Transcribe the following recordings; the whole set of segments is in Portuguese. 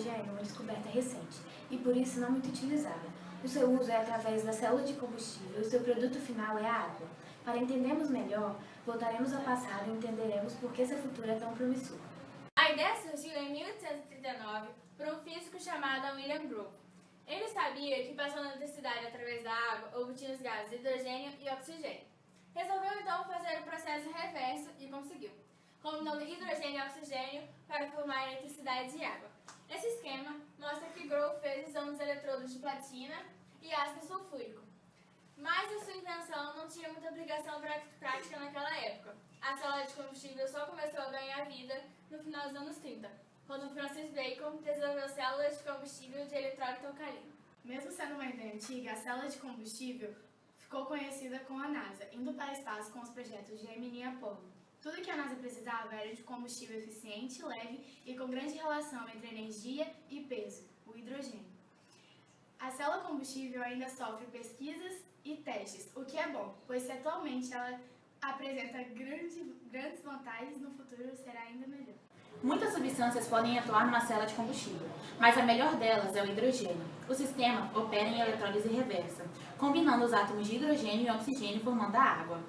hidrogênio é uma descoberta recente e por isso não muito utilizada. O seu uso é através da célula de combustível e o seu produto final é a água. Para entendermos melhor, voltaremos ao passado e entenderemos por que seu futuro é tão promissor. A ideia surgiu em 1839 por um físico chamado William Grove. Ele sabia que passando a eletricidade através da água obtinha os gases hidrogênio e oxigênio. Resolveu então fazer o processo reverso e conseguiu, combinando hidrogênio e oxigênio para formar a eletricidade de água. Esse esquema mostra que Grove fez usando os eletrodos de platina e ácido sulfúrico. Mas a sua invenção não tinha muita aplicação prática naquela época. A célula de combustível só começou a ganhar vida no final dos anos 30, quando Francis Bacon desenvolveu células de combustível de eletrólito alcalino. Mesmo sendo uma ideia antiga, a célula de combustível ficou conhecida com a NASA, indo para o espaço com os projetos Gemini e Apollo. Tudo que a NASA precisava era de combustível eficiente, leve e com grande relação entre energia e peso, o hidrogênio. A célula combustível ainda sofre pesquisas e testes, o que é bom, pois atualmente ela apresenta grandes vantagens, no futuro será ainda melhor. Muitas substâncias podem atuar numa célula de combustível, mas a melhor delas é o hidrogênio. O sistema opera em eletrólise reversa, combinando os átomos de hidrogênio e oxigênio formando a água.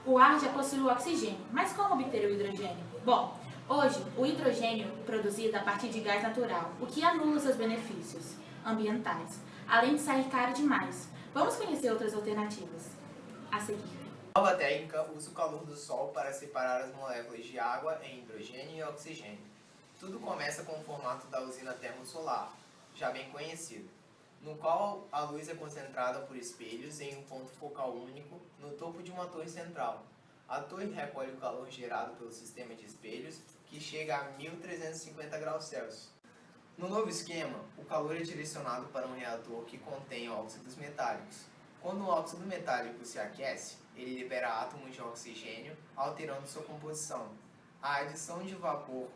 O ar já possui o oxigênio, mas como obter o hidrogênio? Bom, hoje o hidrogênio é produzido a partir de gás natural, o que anula seus benefícios ambientais, além de sair caro demais. Vamos conhecer outras alternativas a seguir. A nova técnica usa o calor do Sol para separar as moléculas de água em hidrogênio e oxigênio. Tudo começa com o formato da usina termosolar, já bem conhecido, no qual a luz é concentrada por espelhos em um ponto focal único no topo de uma torre central. A torre recolhe o calor gerado pelo sistema de espelhos, que chega a 1350 graus Celsius. No novo esquema, o calor é direcionado para um reator que contém óxidos metálicos. Quando o óxido metálico se aquece, ele libera átomos de oxigênio, alterando sua composição. A adição de vapor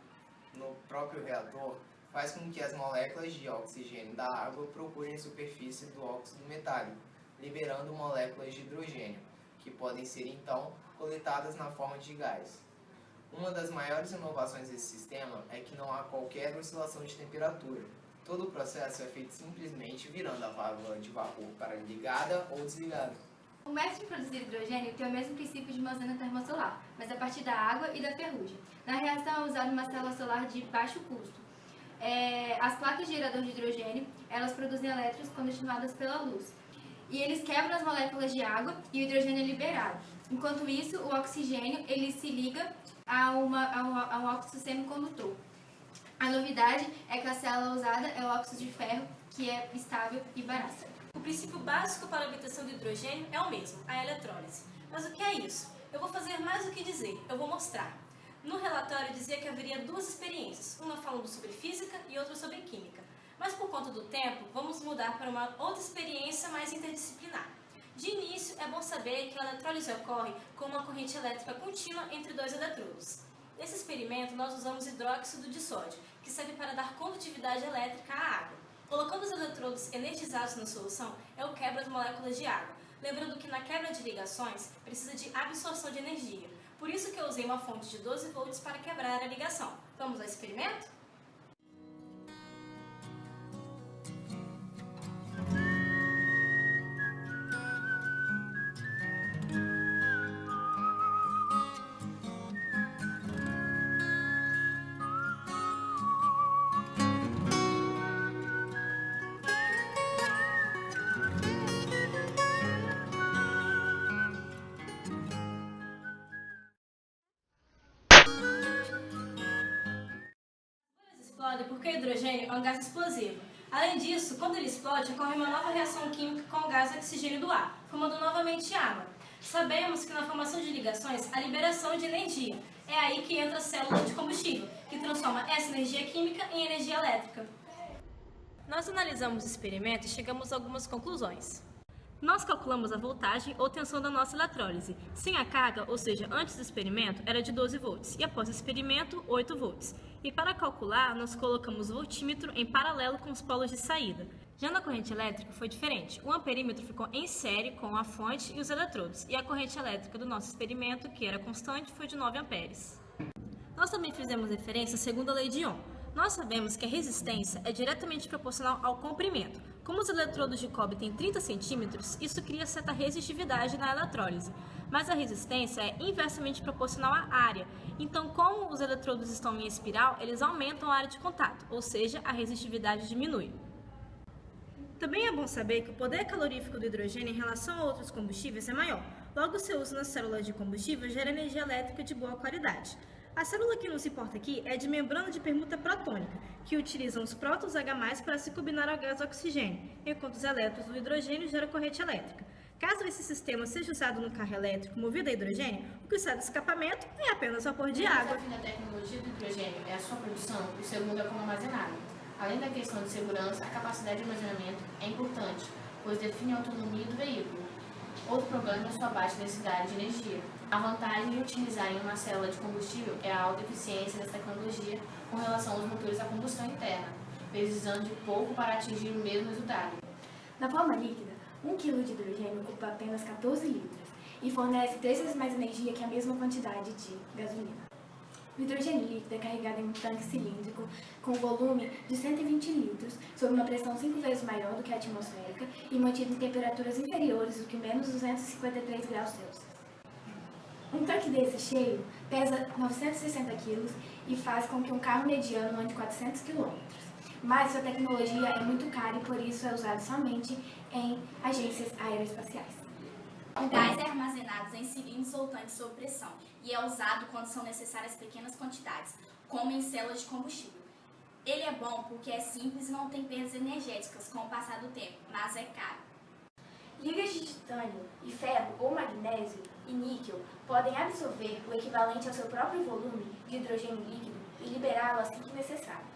no próprio reator faz com que as moléculas de oxigênio da água procurem a superfície do óxido metálico, liberando moléculas de hidrogênio, que podem ser então coletadas na forma de gás. Uma das maiores inovações desse sistema é que não há qualquer oscilação de temperatura. Todo o processo é feito simplesmente virando a válvula de vapor para ligada ou desligada. O método de produzir hidrogênio tem o mesmo princípio de uma usina termosolar, mas a partir da água e da ferrugem. Na reação é usada uma célula solar de baixo custo. As placas de gerador de hidrogênio, elas produzem elétrons condicionados pela luz. E eles quebram as moléculas de água e o hidrogênio é liberado. Enquanto isso, o oxigênio ele se liga a um óxido semicondutor. A novidade é que a célula usada é o óxido de ferro, que é estável e barato. O princípio básico para a obtenção do hidrogênio é o mesmo, a eletrólise. Mas o que é isso? Eu vou fazer mais do que dizer, eu vou mostrar. No relatório dizia que haveria duas experiências, uma falando sobre física e outra sobre química. Mas por conta do tempo, vamos mudar para uma outra experiência mais interdisciplinar. De início, é bom saber que a eletrólise ocorre com uma corrente elétrica contínua entre dois eletrodos. Nesse experimento, nós usamos hidróxido de sódio, que serve para dar condutividade elétrica à água. Colocando os eletrodos energizados na solução, é o quebra das moléculas de água. Lembrando que na quebra de ligações, precisa de absorção de energia. Por isso que eu usei uma fonte de 12 volts para quebrar a ligação. Vamos ao experimento? Explode porque o hidrogênio é um gás explosivo. Além disso, quando ele explode, ocorre uma nova reação química com o gás oxigênio do ar, formando novamente água. Sabemos que na formação de ligações há liberação de energia. É aí que entra a célula de combustível, que transforma essa energia química em energia elétrica. Nós analisamos o experimento e chegamos a algumas conclusões. Nós calculamos a voltagem ou tensão da nossa eletrólise. Sem a carga, ou seja, antes do experimento, era de 12 volts e após o experimento, 8 volts. E para calcular, nós colocamos o voltímetro em paralelo com os polos de saída. Já na corrente elétrica foi diferente. O amperímetro ficou em série com a fonte e os eletrodos, e a corrente elétrica do nosso experimento, que era constante, foi de 9 amperes. Nós também fizemos referência à segunda lei de Ohm. Nós sabemos que a resistência é diretamente proporcional ao comprimento. Como os eletrodos de cobre têm 30 centímetros, isso cria certa resistividade na eletrólise. Mas a resistência é inversamente proporcional à área. Então, como os eletrodos estão em espiral, eles aumentam a área de contato, ou seja, a resistividade diminui. Também é bom saber que o poder calorífico do hidrogênio em relação a outros combustíveis é maior. Logo, seu uso na célula de combustível gera energia elétrica de boa qualidade. A célula que nos importa aqui é de membrana de permuta protônica, que utilizam os prótons H+ para se combinar ao gás oxigênio, enquanto os elétrons do hidrogênio geram corrente elétrica. Caso esse sistema seja usado no carro elétrico movido a hidrogênio, o que sai do escapamento é apenas vapor de água. O desafio da tecnologia do hidrogênio é a sua produção e o segundo é como armazená-lo. Além da questão de segurança, a capacidade de armazenamento é importante, pois define a autonomia do veículo. Outro problema é sua baixa densidade de energia. A vantagem de utilizar em uma célula de combustível é a alta eficiência dessa tecnologia com relação aos motores a combustão interna, precisando de pouco para atingir o mesmo resultado. Na forma líquida, 1 kg de hidrogênio ocupa apenas 14 litros e fornece 3 vezes mais energia que a mesma quantidade de gasolina. O hidrogênio líquido é carregado em um tanque cilíndrico com volume de 120 litros, sob uma pressão 5 vezes maior do que a atmosférica e mantido em temperaturas inferiores do que menos 253 graus Celsius. Um tanque desse cheio pesa 960 kg e faz com que um carro mediano ande 400 km. Mas sua tecnologia é muito cara e por isso é usada somente em agências aeroespaciais. O gás é armazenado em cilindros ou tanques sob pressão e é usado quando são necessárias pequenas quantidades, como em células de combustível. Ele é bom porque é simples e não tem perdas energéticas com o passar do tempo, mas é caro. Ligas de titânio e ferro ou magnésio e níquel podem absorver o equivalente ao seu próprio volume de hidrogênio líquido e liberá-lo assim que necessário.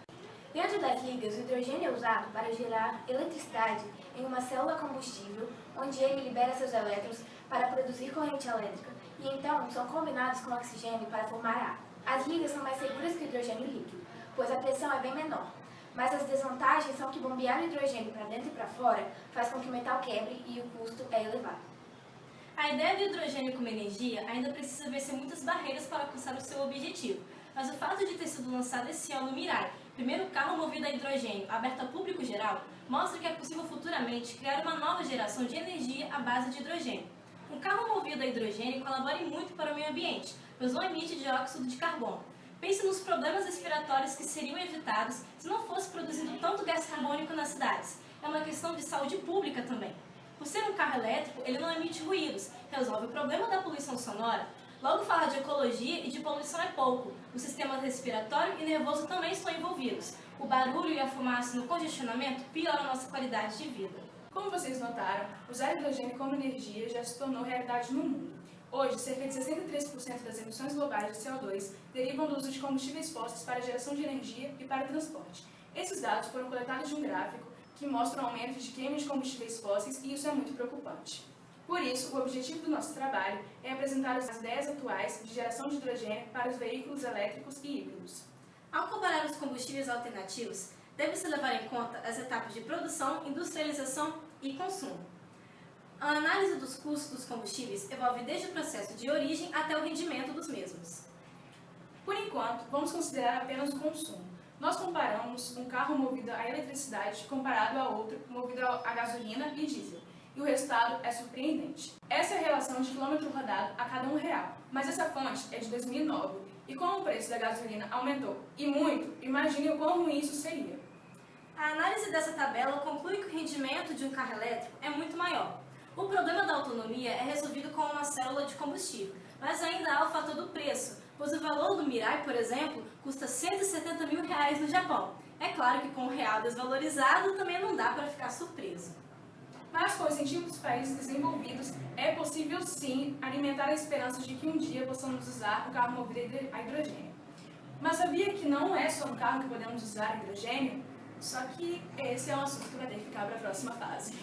Dentro das ligas, o hidrogênio é usado para gerar eletricidade em uma célula combustível, onde ele libera seus elétrons para produzir corrente elétrica e então são combinados com oxigênio para formar água. As ligas são mais seguras que o hidrogênio líquido, pois a pressão é bem menor, mas as desvantagens são que bombear o hidrogênio para dentro e para fora faz com que o metal quebre e o custo é elevado. A ideia do hidrogênio como energia ainda precisa vencer muitas barreiras para alcançar o seu objetivo, mas o fato de ter sido lançado esse ano o Mirai, primeiro carro movido a hidrogênio aberto ao público geral, mostra que é possível futuramente criar uma nova geração de energia à base de hidrogênio. Um carro movido a hidrogênio colabora muito para o meio ambiente, pois não emite dióxido de carbono. Pense nos problemas respiratórios que seriam evitados se não fosse produzido tanto gás carbônico nas cidades. É uma questão de saúde pública também. Por ser um carro elétrico, ele não emite ruídos, resolve o problema da poluição sonora. Logo, falar de ecologia e de poluição é pouco. O sistema respiratório e nervoso também estão envolvidos. O barulho e a fumaça no congestionamento pioram a nossa qualidade de vida. Como vocês notaram, usar hidrogênio como energia já se tornou realidade no mundo. Hoje, cerca de 63% das emissões globais de CO2 derivam do uso de combustíveis fósseis para a geração de energia e para o transporte. Esses dados foram coletados de um gráfico que mostra o aumento de queima de combustíveis fósseis e isso é muito preocupante. Por isso, o objetivo do nosso trabalho é apresentar as ideias atuais de geração de hidrogênio para os veículos elétricos e híbridos. Ao comparar os combustíveis alternativos, deve-se levar em conta as etapas de produção, industrialização e consumo. A análise dos custos dos combustíveis envolve desde o processo de origem até o rendimento dos mesmos. Por enquanto, vamos considerar apenas o consumo. Nós comparamos um carro movido a eletricidade comparado a outro movido a gasolina e diesel. E o resultado é surpreendente. Essa é a relação de quilômetro rodado a cada R$1, mas essa fonte é de 2009 e como o preço da gasolina aumentou e muito, imagine o quão ruim isso seria. A análise dessa tabela conclui que o rendimento de um carro elétrico é muito maior. O problema da autonomia é resolvido com uma célula de combustível, mas ainda há o fator do preço, pois o valor do Mirai, por exemplo, custa R$170 mil no Japão. É claro que com o real desvalorizado também não dá para ficar surpreso. Mas com o incentivo dos países desenvolvidos, é possível sim alimentar a esperança de que um dia possamos usar um carro movido a hidrogênio. Mas sabia que não é só no carro que podemos usar hidrogênio? Só que esse é um assunto que vai ter que ficar para a próxima fase.